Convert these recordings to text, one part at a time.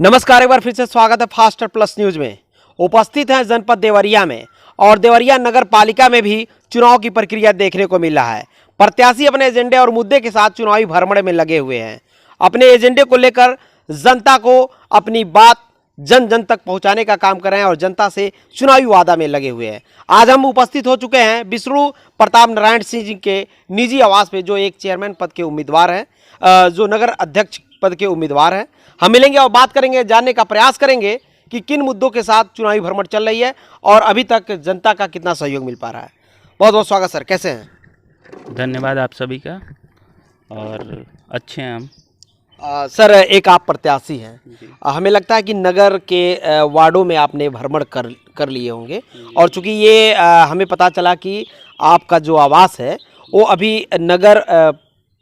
नमस्कार, एक बार फिर से स्वागत है फास्टर प्लस न्यूज में। उपस्थित हैं जनपद देवरिया में और देवरिया नगर पालिका में भी चुनाव की प्रक्रिया देखने को मिल रहा है। प्रत्याशी अपने एजेंडे और मुद्दे के साथ चुनावी भ्रमण में लगे हुए हैं। अपने एजेंडे को लेकर जनता को अपनी बात जन जन तक पहुंचाने का काम कर रहे हैं और जनता से चुनावी वादा में लगे हुए हैं। आज हम उपस्थित हो चुके हैं विष्णु प्रताप नारायण सिंह जी के निजी आवास पे, जो एक चेयरमैन पद के उम्मीदवार हैं, जो नगर अध्यक्ष पद के उम्मीदवार हैं। हम मिलेंगे और बात करेंगे, जानने का प्रयास करेंगे कि किन मुद्दों के साथ चुनावी भ्रमण चल रही है और अभी तक जनता का कितना सहयोग मिल पा रहा है। बहुत बहुत स्वागत सर, कैसे हैं? धन्यवाद आप सभी का, और अच्छे हैं हम। सर, एक आप प्रत्याशी हैं, हमें लगता है कि नगर के वार्डों में आपने भ्रमण कर लिए होंगे और चूंकि ये हमें पता चला कि आपका जो आवास है वो अभी नगर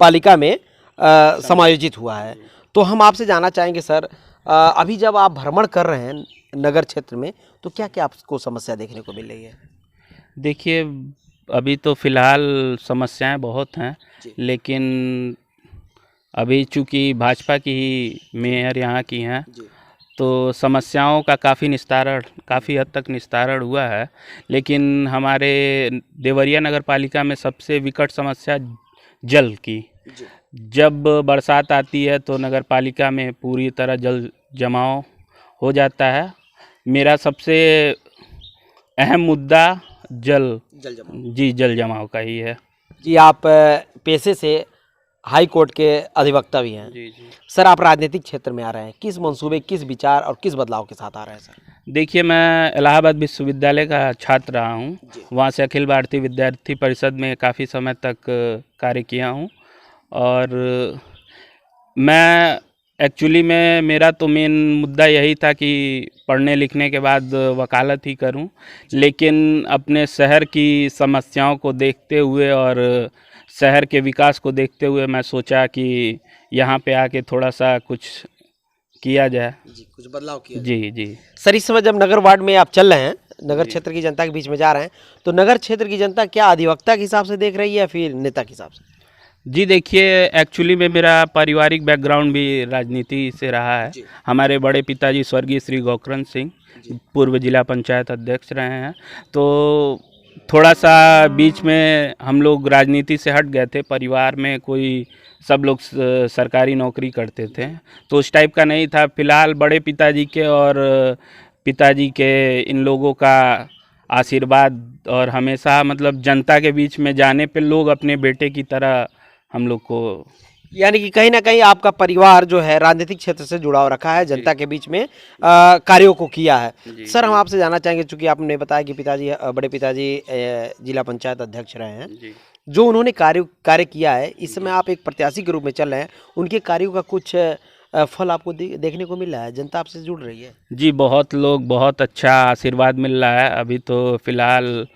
पालिका में समायोजित हुआ है, तो हम आपसे जानना चाहेंगे सर, अभी जब आप भ्रमण कर रहे हैं नगर क्षेत्र में तो क्या क्या आपको समस्या देखने को मिल रही है? देखिए, अभी तो फ़िलहाल समस्याएं बहुत हैं, लेकिन अभी चूंकि भाजपा की ही मेयर यहाँ की हैं, तो समस्याओं का काफ़ी हद तक निस्तारण हुआ है। लेकिन हमारे देवरिया नगर पालिका में सबसे विकट समस्या जल की। जब बरसात आती है तो नगर पालिका में पूरी तरह जल जमाव हो जाता है। मेरा सबसे अहम मुद्दा जल जमाव का ही है। जी, आप पेशे से हाई कोर्ट के अधिवक्ता भी हैं। जी। सर, आप राजनीतिक क्षेत्र में आ रहे हैं, किस मंसूबे, किस विचार और किस बदलाव के साथ आ रहे हैं सर? देखिए, मैं इलाहाबाद विश्वविद्यालय का छात्र रहा हूँ। वहाँ से अखिल भारतीय विद्यार्थी परिषद में काफ़ी समय तक कार्य किया हूँ और मैं एक्चुअली में मेरा तो मेन मुद्दा यही था कि पढ़ने लिखने के बाद वकालत ही करूं, लेकिन अपने शहर की समस्याओं को देखते हुए और शहर के विकास को देखते हुए मैं सोचा कि यहाँ पे आके थोड़ा सा कुछ किया जाए। जी, कुछ बदलाव किया। जी। सर, इस समय जब नगर वार्ड में आप चल रहे हैं, नगर क्षेत्र की जनता के बीच में जा रहे हैं, तो नगर क्षेत्र की जनता क्या अधिवक्ता के हिसाब से देख रही है या फिर नेता के हिसाब से? जी, देखिए, एक्चुअली में मेरा पारिवारिक बैकग्राउंड भी राजनीति से रहा है। हमारे बड़े पिताजी स्वर्गीय श्री गोकरण सिंह पूर्व जिला पंचायत अध्यक्ष रहे हैं, तो थोड़ा सा बीच में हम लोग राजनीति से हट गए थे। परिवार में कोई सब लोग सरकारी नौकरी करते थे, तो उस टाइप का नहीं था। फिलहाल बड़े पिताजी के और पिताजी के इन लोगों का आशीर्वाद और हमेशा मतलब जनता के बीच में जाने पे लोग अपने बेटे की तरह हम लोग को, यानी कि कहीं ना कहीं आपका परिवार जो है राजनीतिक क्षेत्र से जुड़ाव रखा है, जनता के बीच में कार्यों को किया है। सर, हम आपसे जानना चाहेंगे, चूंकि आपने बताया कि पिताजी, बड़े पिताजी जिला पंचायत अध्यक्ष रहे हैं, जो उन्होंने कार्य किया है, इस समय आप एक प्रत्याशी के रूप में चल रहे हैं, उनके कार्यों का कुछ फल आपको देखने को मिल रहा है? जनता आपसे जुड़ रही है? जी, बहुत अच्छा आशीर्वाद मिल रहा है। अभी तो फिलहाल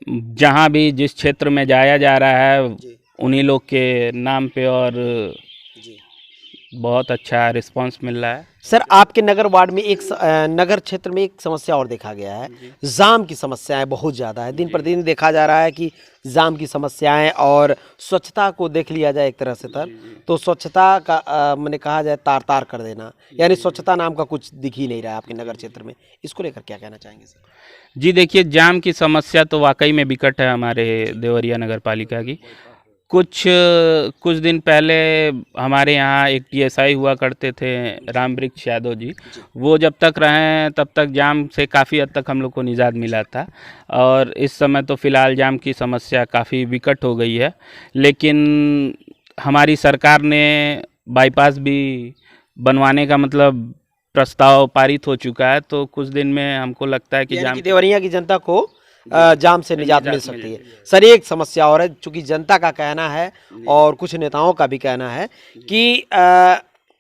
जहाँ भी जिस क्षेत्र में जाया जा रहा है उन्हीं लोग के नाम पे और बहुत अच्छा रिस्पांस मिल रहा है। सर, आपके नगर वार्ड में नगर क्षेत्र में एक समस्या और देखा गया है, जाम की समस्याएं बहुत ज़्यादा है। दिन पर दिन देखा जा रहा है कि जाम की समस्याएं, और स्वच्छता को देख लिया जाए एक तरह से तो स्वच्छता का मैंने कहा जाए तार कर देना, यानी स्वच्छता नाम का कुछ दिख ही नहीं रहा है आपके नगर क्षेत्र में। इसको लेकर क्या कहना चाहेंगे सर? जी, देखिए, जाम की समस्या तो वाकई में विकट है हमारे देवरिया नगर पालिका की। कुछ दिन पहले हमारे यहाँ एक टीएसआई हुआ करते थे, रामवृक्ष यादव जी। वो जब तक रहे तब तक जाम से काफ़ी हद तक हम लोग को निजात मिला था, और इस समय तो फ़िलहाल जाम की समस्या काफ़ी विकट हो गई है। लेकिन हमारी सरकार ने बाईपास भी बनवाने का मतलब प्रस्ताव पारित हो चुका है, तो कुछ दिन में हमको लगता है कि देवरिया की जनता को जाम से निजात मिल सकती है। सर, एक समस्या और है, चूंकि जनता का कहना है और कुछ नेताओं का भी कहना है कि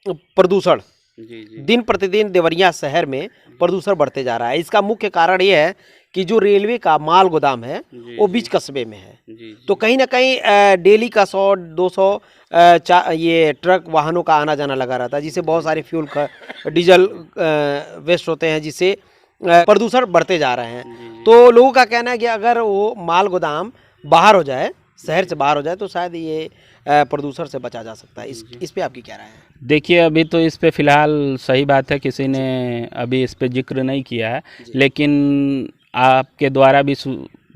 प्रदूषण दिन प्रतिदिन देवरिया शहर में प्रदूषण बढ़ते जा रहा है। इसका मुख्य कारण ये है कि जो रेलवे का माल गोदाम है वो बीच कस्बे में है, तो कहीं ना कहीं डेली का 100-200 ये ट्रक वाहनों का आना जाना लगा रहता है, जिससे बहुत सारे फ्यूल का डीजल वेस्ट होते हैं, जिससे प्रदूषण बढ़ते जा रहे हैं। तो लोगों का कहना है कि अगर वो माल गोदाम बाहर हो जाए, शहर से बाहर हो जाए, तो शायद ये प्रदूषण से बचा जा सकता है। इस पे आपकी क्या राय है? देखिए अभी तो इस पे फ़िलहाल सही बात है, किसी ने अभी इस पे जिक्र नहीं किया है, लेकिन आपके द्वारा भी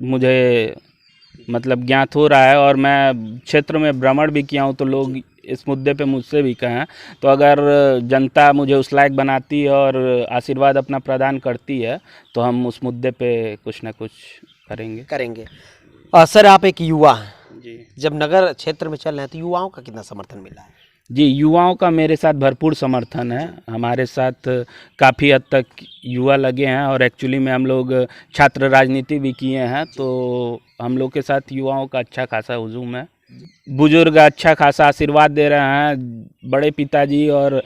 मुझे मतलब ज्ञात हो रहा है, और मैं क्षेत्र में भ्रमण भी किया हूँ, तो लोग इस मुद्दे पे मुझसे भी कहें, तो अगर जनता मुझे उस लायक बनाती है और आशीर्वाद अपना प्रदान करती है तो हम उस मुद्दे पे कुछ ना कुछ करेंगे। सर आप एक युवा हैं, जी जब नगर क्षेत्र में चल रहे हैं तो युवाओं का कितना समर्थन मिल रहा है? जी, युवाओं का मेरे साथ भरपूर समर्थन है। हमारे साथ काफ़ी हद तक युवा लगे हैं, और एक्चुअली में हम लोग छात्र राजनीति भी किए हैं, तो हम लोग के साथ युवाओं का अच्छा खासा हुजूम है। बुजुर्ग अच्छा खासा आशीर्वाद दे रहे हैं। बड़े पिताजी और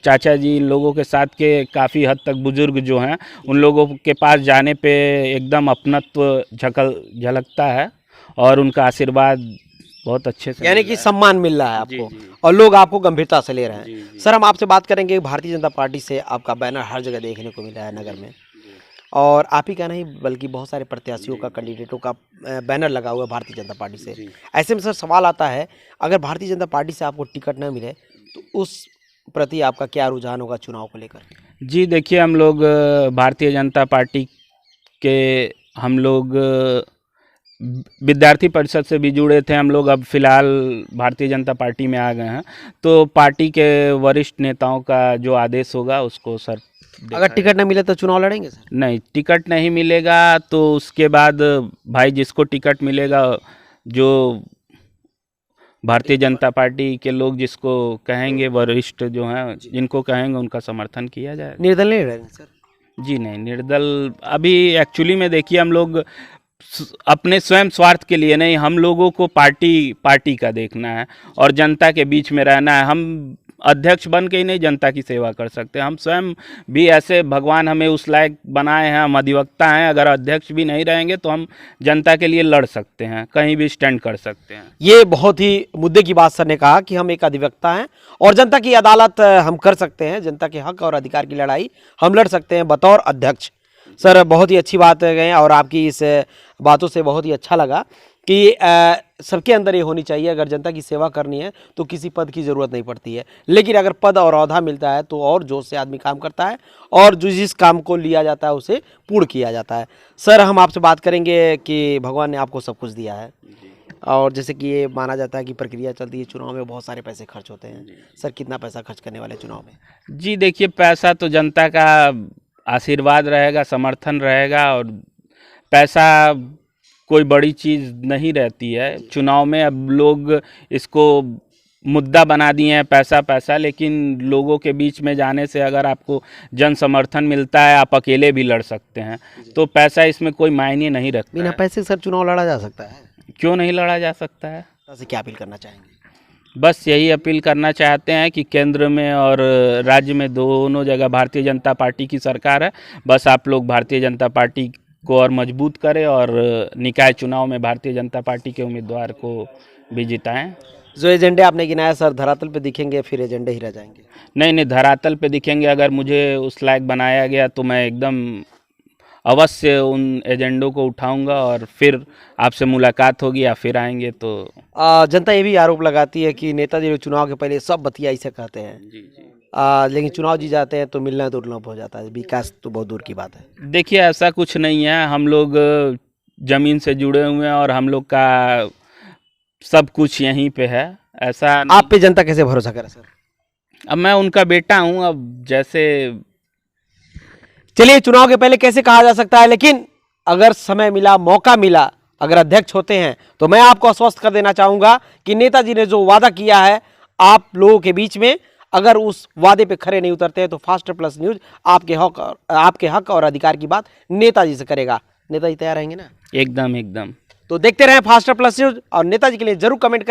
चाचा जी, इन लोगों के साथ के काफ़ी हद तक बुजुर्ग जो हैं, उन लोगों के पास जाने पे एकदम अपनत्व झलकता है, और उनका आशीर्वाद बहुत अच्छे से यानी कि सम्मान मिल रहा है आपको, जी। और लोग आपको गंभीरता से ले रहे हैं। जी। सर हम आपसे बात करेंगे, भारतीय जनता पार्टी से आपका बैनर हर जगह देखने को मिल रहा है नगर में, और आप ही का नहीं बल्कि बहुत सारे प्रत्याशियों का, कैंडिडेटों का बैनर लगा हुआ है भारतीय जनता पार्टी से। ऐसे में सर सवाल आता है, अगर भारतीय जनता पार्टी से आपको टिकट न मिले तो उस प्रति आपका क्या रुझान होगा चुनाव को लेकर? जी देखिए, हम लोग भारतीय जनता पार्टी के हम लोग विद्यार्थी परिषद से भी जुड़े थे हम लोग, अब फिलहाल भारतीय जनता पार्टी में आ गए हैं, तो पार्टी के वरिष्ठ नेताओं का जो आदेश होगा उसको सर अगर टिकट न मिले तो चुनाव लड़ेंगे सर? नहीं, टिकट नहीं मिलेगा तो उसके बाद भाई जिसको टिकट मिलेगा, जो भारतीय जनता पार्टी के लोग जिसको कहेंगे, वरिष्ठ जो हैं जिनको कहेंगे, उनका समर्थन किया जाएगा। निर्दल नहीं लड़ेंगे सर? जी नहीं, निर्दल अभी एक्चुअली में देखिए, हम लोग अपने स्वयं स्वार्थ के लिए नहीं, हम लोगों को पार्टी का देखना है और जनता के बीच में रहना है। हम अध्यक्ष बन के ही नहीं जनता की सेवा कर सकते, हम स्वयं भी ऐसे, भगवान हमें उस लायक बनाए हैं, हम अधिवक्ता हैं। अगर अध्यक्ष भी नहीं रहेंगे तो हम जनता के लिए लड़ सकते हैं, कहीं भी स्टैंड कर सकते हैं। ये बहुत ही मुद्दे की बात सर ने कहा कि हम एक अधिवक्ता हैं और जनता की अदालत हम कर सकते हैं, जनता के हक और अधिकार की लड़ाई हम लड़ सकते हैं बतौर अध्यक्ष। सर बहुत ही अच्छी बात है, और आपकी इस बातों से बहुत ही अच्छा लगा कि सबके अंदर ये होनी चाहिए, अगर जनता की सेवा करनी है तो किसी पद की ज़रूरत नहीं पड़ती है, लेकिन अगर पद और औहदा मिलता है तो और जोश से आदमी काम करता है, और जो जिस काम को लिया जाता है उसे पूर्ण किया जाता है। सर हम आपसे बात करेंगे कि भगवान ने आपको सब कुछ दिया है, और जैसे कि ये माना जाता है कि प्रक्रिया चलती है चुनाव में, बहुत सारे पैसे खर्च होते हैं। सर कितना पैसा खर्च करने वाले चुनाव में? जी देखिए, पैसा तो जनता का आशीर्वाद रहेगा, समर्थन रहेगा, और पैसा कोई बड़ी चीज़ नहीं रहती है चुनाव में। अब लोग इसको मुद्दा बना दिए हैं पैसा, लेकिन लोगों के बीच में जाने से अगर आपको जन समर्थन मिलता है, आप अकेले भी लड़ सकते हैं, तो पैसा इसमें कोई मायने नहीं रखता। बिना पैसे सर चुनाव लड़ा जा सकता है? क्यों नहीं लड़ा जा सकता है? से क्या अपील करना चाहेंगे? बस यही अपील करना चाहते हैं कि केंद्र में और राज्य में दोनों जगह भारतीय जनता पार्टी की सरकार है। बस आप लोग भारतीय जनता पार्टी को और मजबूत करें, और निकाय चुनाव में भारतीय जनता पार्टी के उम्मीदवार को भी जिताएं। जो एजेंडे आपने गिनाया सर, धरातल पे दिखेंगे फिर एजेंडे ही रह जाएंगे? नहीं, धरातल पे दिखेंगे। अगर मुझे उस लायक बनाया गया तो मैं एकदम अवश्य उन एजेंडों को उठाऊंगा, और फिर आपसे मुलाकात होगी, या फिर आएंगे तो। जनता ये भी आरोप लगाती है कि नेताजी चुनाव के पहले सब बतिया ऐसे कहते हैं, लेकिन चुनाव जी जाते हैं तो मिलना दुर्लभ हो जाता है, विकास तो बहुत दूर की बात है। देखिए ऐसा कुछ नहीं है, हम लोग ज़मीन से जुड़े हुए हैं, और हम लोग का सब कुछ यहीं पे है। ऐसा आप पे जनता कैसे भरोसा करे सर? अब मैं उनका बेटा हूं, अब जैसे, चलिए चुनाव के पहले कैसे कहा जा सकता है, लेकिन अगर समय मिला, मौका मिला, अगर अध्यक्ष होते हैं तो मैं आपको आश्वस्त कर देना चाहूंगा कि नेताजी ने जो वादा किया है आप लोगों के बीच में, अगर उस वादे पे खरे नहीं उतरते हैं तो फास्टर प्लस न्यूज आपके हक और अधिकार की बात नेताजी से करेगा। नेताजी तैयार रहेंगे ना? एकदम। तो देखते रहें फास्टर प्लस न्यूज, और नेताजी के लिए जरूर कमेंट करें।